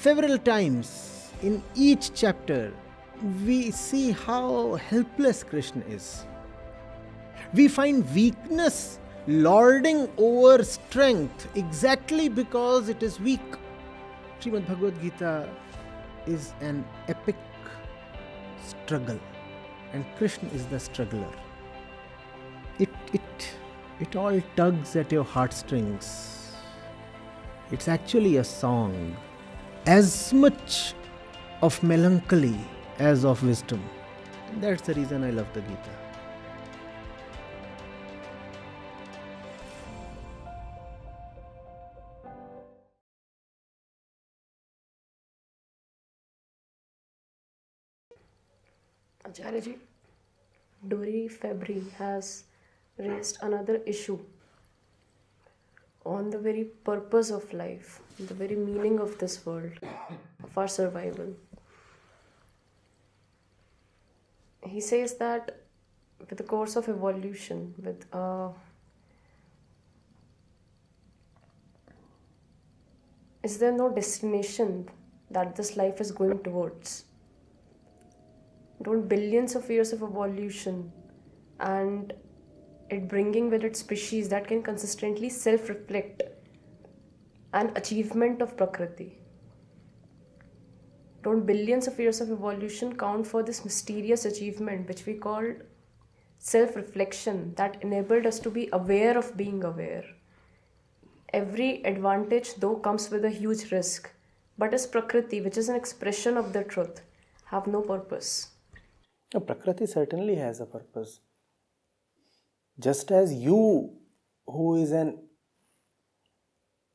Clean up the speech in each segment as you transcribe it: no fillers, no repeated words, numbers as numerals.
several times in each chapter, we see how helpless Krishna is. We find weakness lording over strength exactly because it is weak. Srimad Bhagavad Gita is an epic struggle, and Krishna is the struggler. It all tugs at your heartstrings. It's actually a song, as much of melancholy as of wisdom. And that's the reason I love the Gita. Acharya ji, Dori February has raised another issue on the very purpose of life, the very meaning of this world, of our survival. He says that with the course of evolution, is there no destination that this life is going towards? Don't billions of years of evolution and it bringing with it species that can consistently self-reflect an achievement of Prakriti. Don't billions of years of evolution count for this mysterious achievement which we call self-reflection that enabled us to be aware of being aware. Every advantage though comes with a huge risk, but as Prakriti, which is an expression of the truth, have no purpose. No, Prakriti certainly has a purpose. Just as you, who is an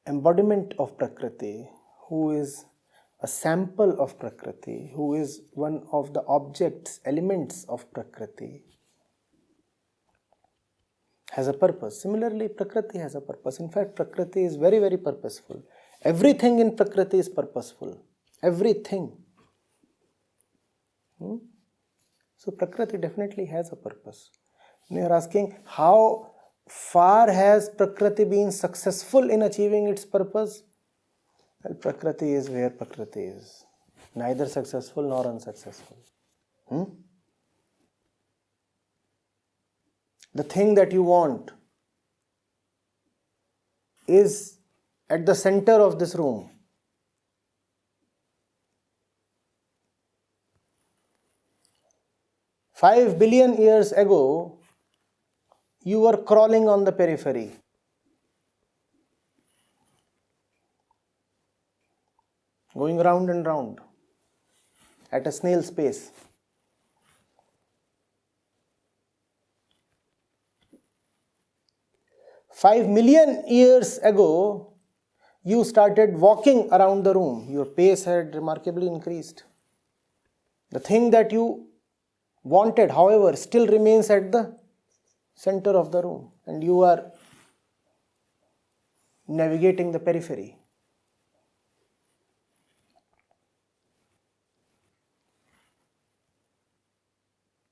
embodiment of Prakriti, who is a sample of Prakriti, who is one of the objects, elements of Prakriti, has a purpose. Similarly, Prakriti has a purpose. In fact, Prakriti is very, very purposeful. Everything in Prakriti is purposeful. Everything. So Prakriti definitely has a purpose. You are asking how far has Prakriti been successful in achieving its purpose? Well, Prakriti is where Prakriti is. Neither successful nor unsuccessful. The thing that you want is at the center of this room. $5 billion years ago, you were crawling on the periphery. Going round and round at a snail's pace. 5 million years ago, you started walking around the room. Your pace had remarkably increased. The thing that you wanted, however, still remains at the center of the room, and you are navigating the periphery.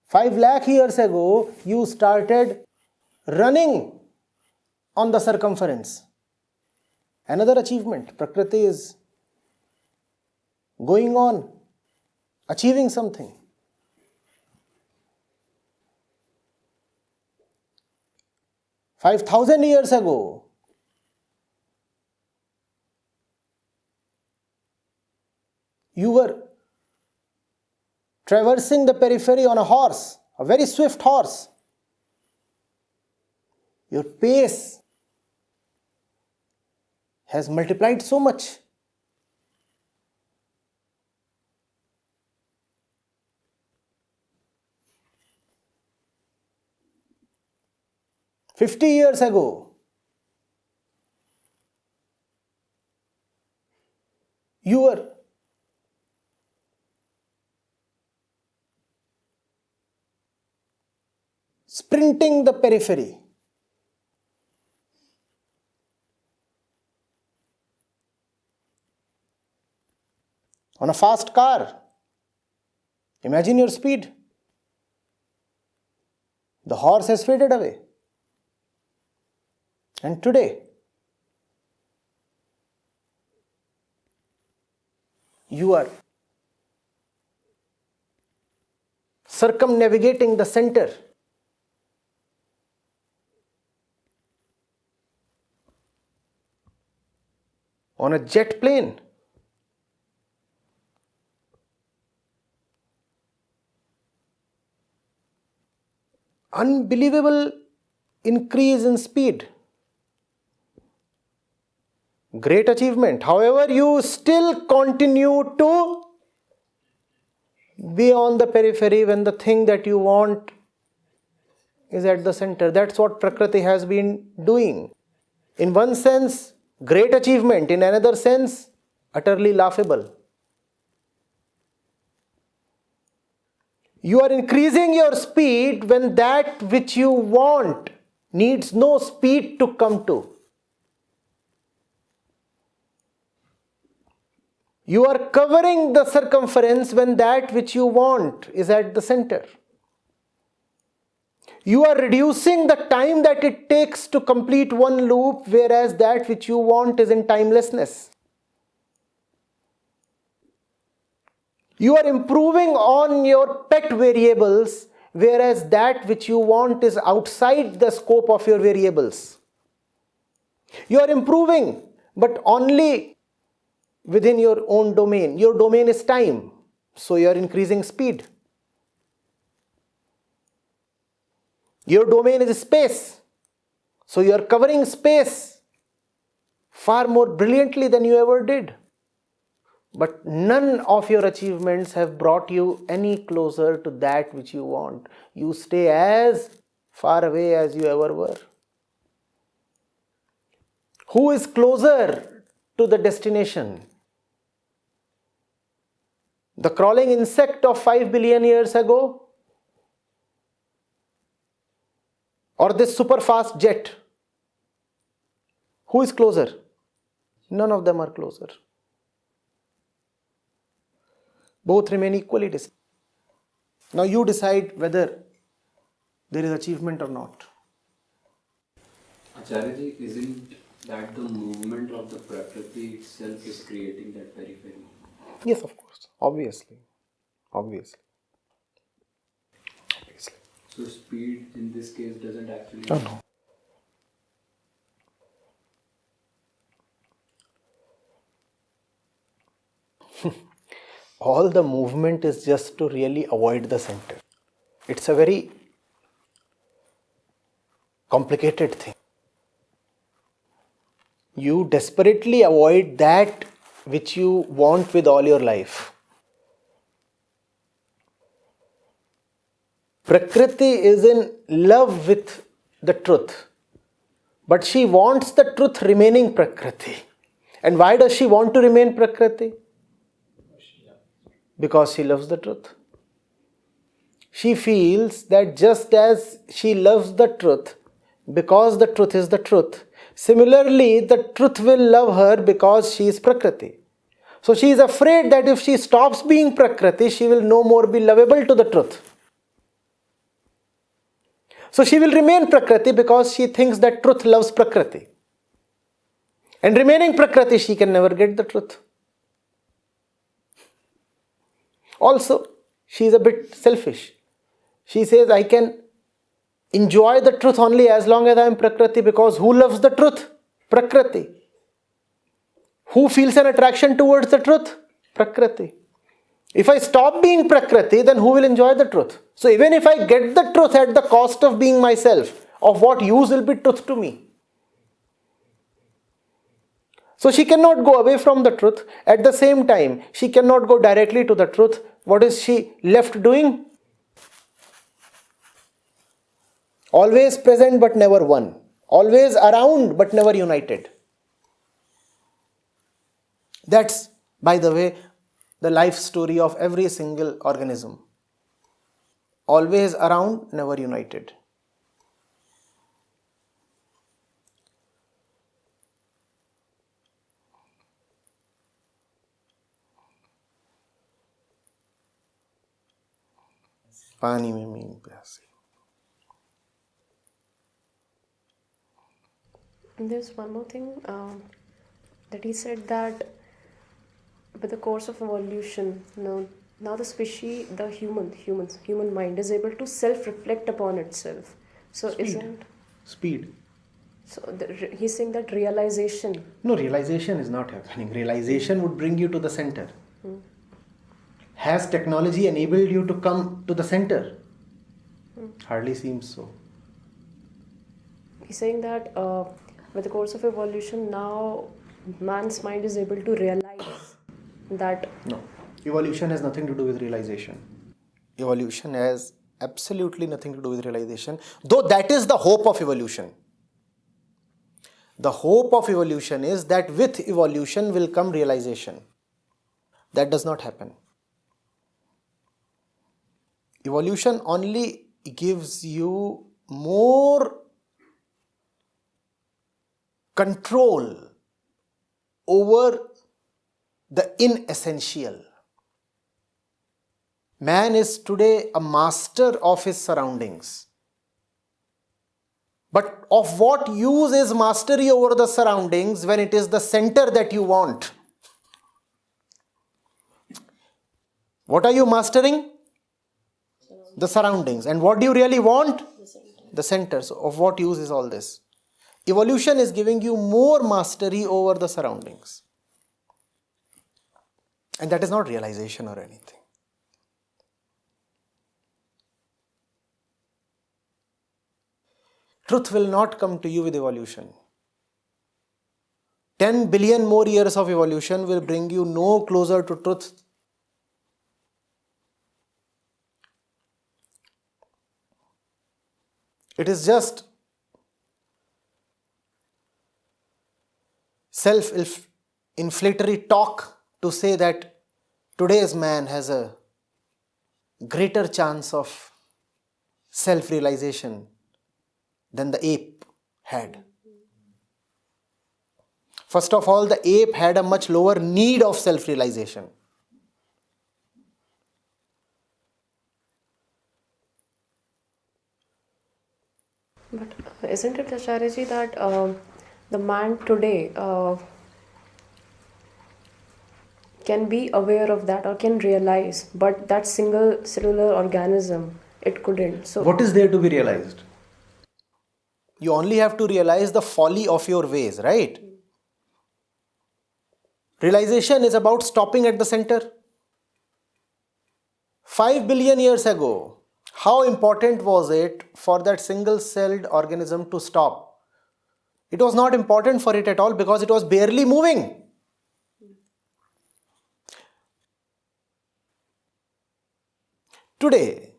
Five lakh years ago, you started running on the circumference. Another achievement. Prakriti is going on, achieving something. 5,000 years ago, you were traversing the periphery on a horse, a very swift horse. Your pace has multiplied so much. $50 years ago, you were sprinting the periphery. On a fast car. Imagine your speed. The horse has faded away. And today, You are circumnavigating the center. On a jet plane. Unbelievable increase in speed. Great achievement. However, you still continue to be on the periphery when the thing that you want is at the center. That's what Prakriti has been doing. In one sense, great achievement. In another sense, utterly laughable. You are increasing your speed when that which you want needs no speed to come to. You are covering the circumference when that which you want is at the center. You are reducing the time that it takes to complete one loop, whereas that which you want is in timelessness. You are improving on your pet variables, whereas that which you want is outside the scope of your variables. You are improving, but only within your own domain. Your domain is time, so you are increasing speed. Your domain is space, so you are covering space far more brilliantly than you ever did. But none of your achievements have brought you any closer to that which you want. You stay as far away as you ever were. Who is closer to the destination? The crawling insect of 5 billion years ago? Or this super fast jet? Who is closer? None of them are closer. Both remain equally distant. Now you decide whether there is achievement or not. Acharya, isn't that the movement of the Prakriti itself is creating that periphery? Yes, of course. Obviously. So speed in this case doesn't actually... No. All the movement is just to really avoid the center. It's a very complicated thing. You desperately avoid that which you want with all your life. Prakriti is in love with the truth, but she wants the truth remaining Prakriti. And why does she want to remain Prakriti? Because she loves the truth. She feels that just as she loves the truth, because the truth is the truth, similarly the truth will love her because she is Prakriti. So she is afraid that if she stops being Prakriti, she will no more be lovable to the truth. So she will remain Prakriti because she thinks that truth loves Prakriti. And remaining Prakriti, she can never get the truth. Also, she is a bit selfish. She says, I can enjoy the truth only as long as I am Prakriti, because who loves the truth? Prakriti. Who feels an attraction towards the truth? Prakriti. If I stop being Prakriti, then who will enjoy the truth? So even if I get the truth at the cost of being myself, of what use will be truth to me? So she cannot go away from the truth. At the same time, she cannot go directly to the truth. What is she left doing? Always present but never one. Always around but never united. That's, by the way, the life story of every single organism. Always around, never united. पानी में mean प्यासी. And there's one more thing that he said, that with the course of evolution, now the species, the human mind is able to self-reflect upon itself. So Speed. so he's saying that realization. No, realization is not happening. Realization would bring you to the center. Has technology enabled you to come to the center? Hardly seems so. He's saying that with the course of evolution, now man's mind is able to realize that. No. Evolution has nothing to do with realization. Evolution has absolutely nothing to do with realization, though that is the hope of evolution. The hope of evolution is that with evolution will come realization. That does not happen. Evolution only gives you more control over the inessential. Man is today a master of his surroundings. But of what use is mastery over the surroundings when it is the center that you want? What are you mastering? The surroundings. And what do you really want? The center. So of what use is all this? Evolution is giving you more mastery over the surroundings. And that is not realization or anything. Truth will not come to you with evolution. 10 billion more years of evolution will bring you no closer to truth. It is just self-inflationary talk to say that today's man has a greater chance of self-realization than the ape had. First of all, the ape had a much lower need of self-realization. But isn't it, Acharyaji, that the man today can be aware of that or can realize, but that single cellular organism, it couldn't. So What is there to be realized? You only have to realize the folly of your ways, right? Realization is about stopping at the center. 5 billion years ago, how important was it for that single-celled organism to stop? It was not important for it at all because it was barely moving. Today,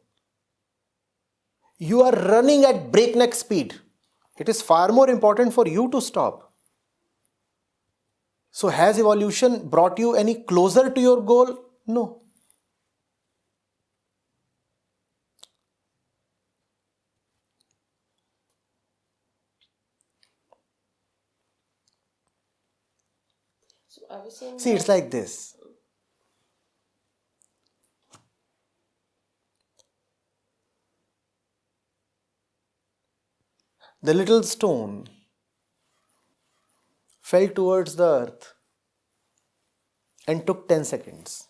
you are running at breakneck speed. It is far more important for you to stop. So has evolution brought you any closer to your goal? No. So I was saying See, it's like this. The little stone fell towards the earth and took 10 seconds.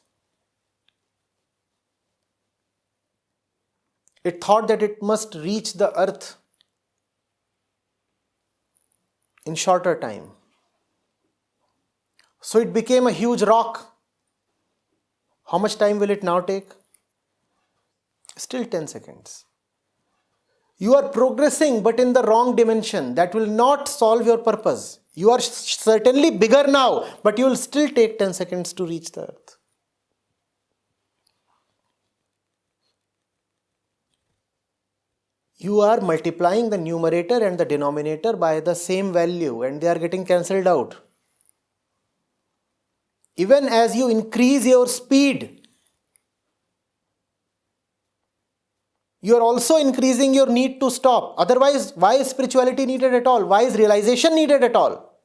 It thought that it must reach the earth in shorter time. So it became a huge rock. How much time will it now take? Still 10 seconds. You are progressing but in the wrong dimension. That will not solve your purpose. You are certainly bigger now, but you will still take 10 seconds to reach the earth. You are multiplying the numerator and the denominator by the same value and they are getting cancelled out. Even as you increase your speed, you are also increasing your need to stop. Otherwise, why is spirituality needed at all? Why is realization needed at all?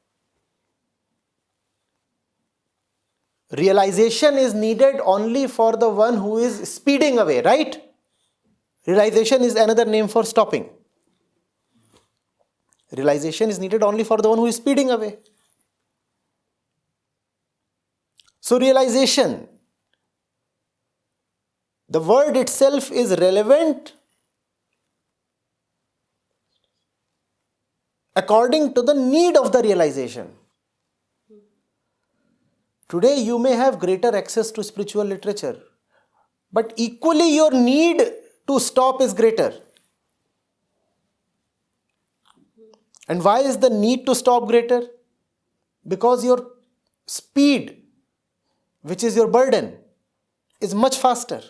Realization is needed only for the one who is speeding away, right? Realization is another name for stopping. Realization is needed only for the one who is speeding away. So So realization, the word itself is relevant according to the need of the realization. Today you may have greater access to spiritual literature, but equally your need to stop is greater. And why is the need to stop greater? Because your speed, which is your burden, is much faster.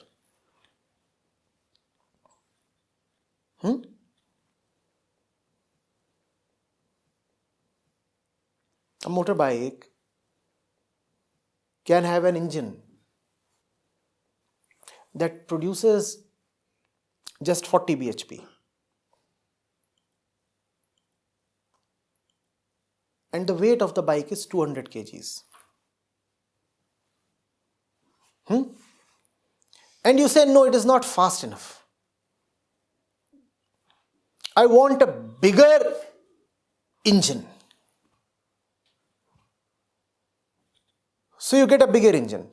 A motorbike can have an engine that produces just 40 bhp. And the weight of the bike is 200 kgs. And you say, no, it is not fast enough. I want a bigger engine. So you get a bigger engine,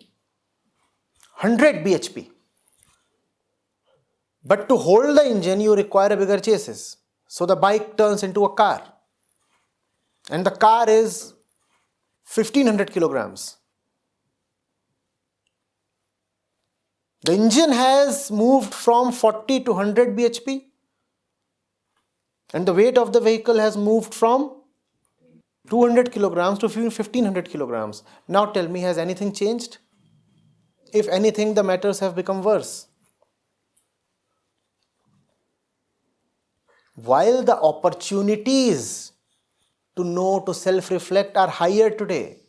100 bhp. But to hold the engine, you require a bigger chassis. So the bike turns into a car. And the car is 1500 kilograms. The engine has moved from 40 to 100 bhp. And the weight of the vehicle has moved from 200 kilograms to 1500 kilograms. Now tell me, has anything changed? If anything, the matters have become worse. While the opportunities to know, to self-reflect are higher today,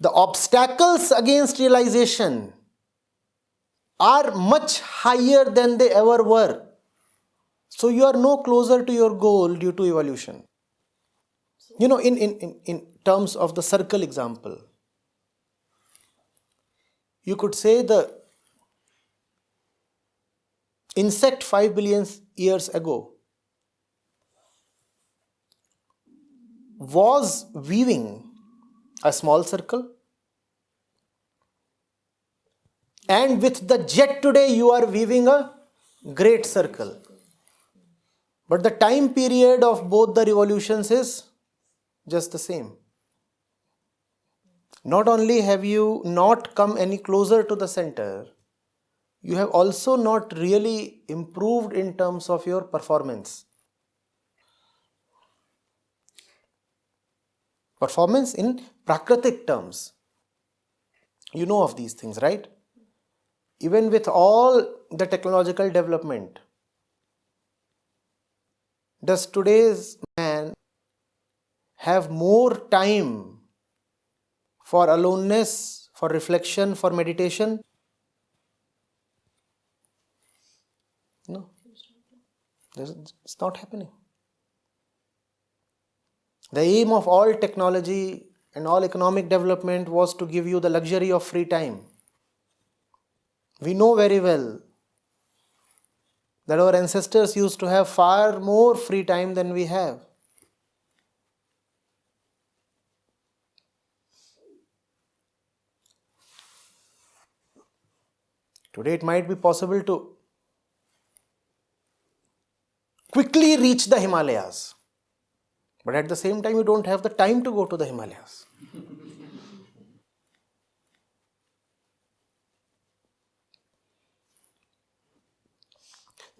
the obstacles against realization are much higher than they ever were. So you are no closer to your goal due to evolution. You know, in terms of the circle example, you could say the insect 5 billion years ago was weaving a small circle, and with the jet today you are weaving a great circle. But the time period of both the revolutions is just the same. Not only have you not come any closer to the center, you have also not really improved in terms of your performance. Performance in Prakritic terms. You know of these things, right? Even with all the technological development, does today's man have more time for aloneness, for reflection, for meditation? No. It's not happening. The aim of all technology and all economic development was to give you the luxury of free time. We know very well that our ancestors used to have far more free time than we have. Today it might be possible to quickly reach the Himalayas, but at the same time you don't have the time to go to the Himalayas.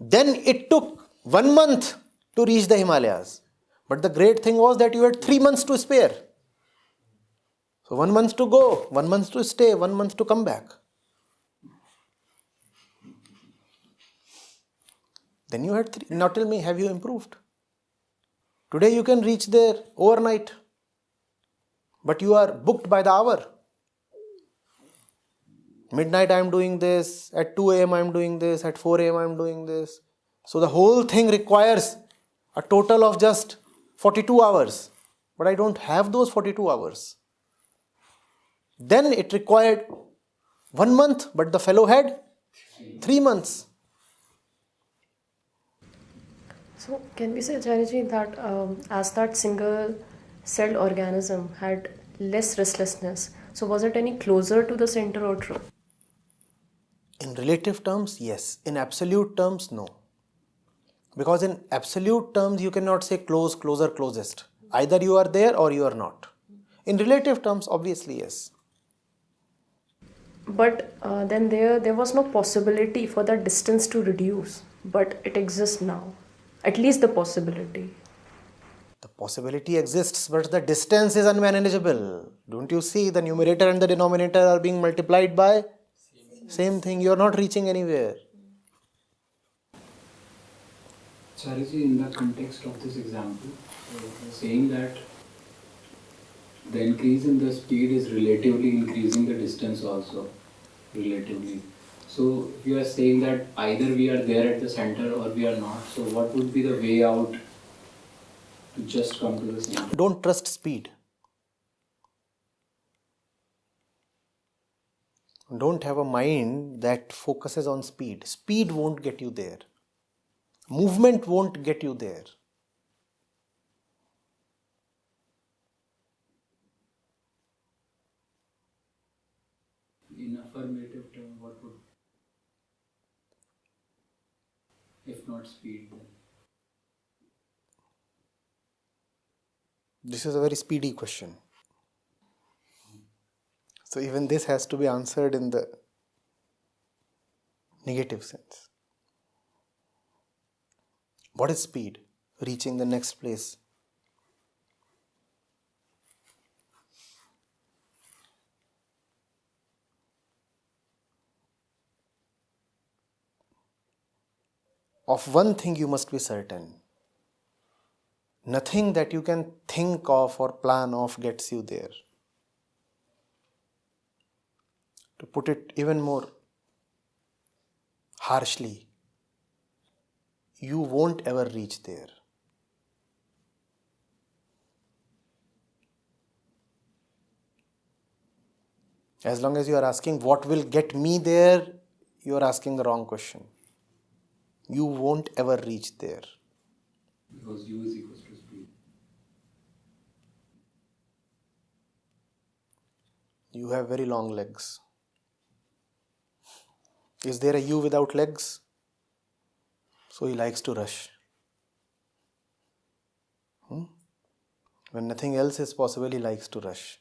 Then it took 1 month to reach the Himalayas. But the great thing was that you had 3 months to spare. So 1 month to go, 1 month to stay, 1 month to come back. Then you had 3. Now tell me, have you improved? Today you can reach there overnight. But you are booked by the hour. Midnight I am doing this, at 2 a.m. I am doing this, at 4 a.m. I am doing this. So the whole thing requires a total of just 42 hours. But I don't have those 42 hours. Then it required 1 month, but the fellow had 3 months. So can we say, Acharya, that as that single-celled organism had less restlessness, So was it any closer to the center or true? In relative terms, yes. In absolute terms, no. Because in absolute terms, you cannot say close, closer, closest. Either you are there or you are not. In relative terms, obviously, yes. But then there was no possibility for that distance to reduce, but it exists now. At least the possibility. The possibility exists, but the distance is unmanageable. Don't you see the numerator and the denominator are being multiplied by? Same thing, you are not reaching anywhere. Chariji, in the context of this example, saying that the increase in the speed is relatively increasing the distance also, relatively. So if you are saying that either we are there at the center or we are not, so what would be the way out to just come to the center? Don't trust speed. Don't have a mind that focuses on speed. Speed won't get you there. Movement won't get you there. In affirmative term, what would, if not speed, then? This is a very speedy question. So even this has to be answered in the negative sense. What is speed? Reaching the next place. Of one thing you must be certain. Nothing that you can think of or plan of gets you there. To put it even more harshly, you won't ever reach there. As long as you are asking what will get me there, you are asking the wrong question. You won't ever reach there. Because u is equals to speed. You have very long legs. Is there a you without legs? So he likes to rush. When nothing else is possible, he likes to rush.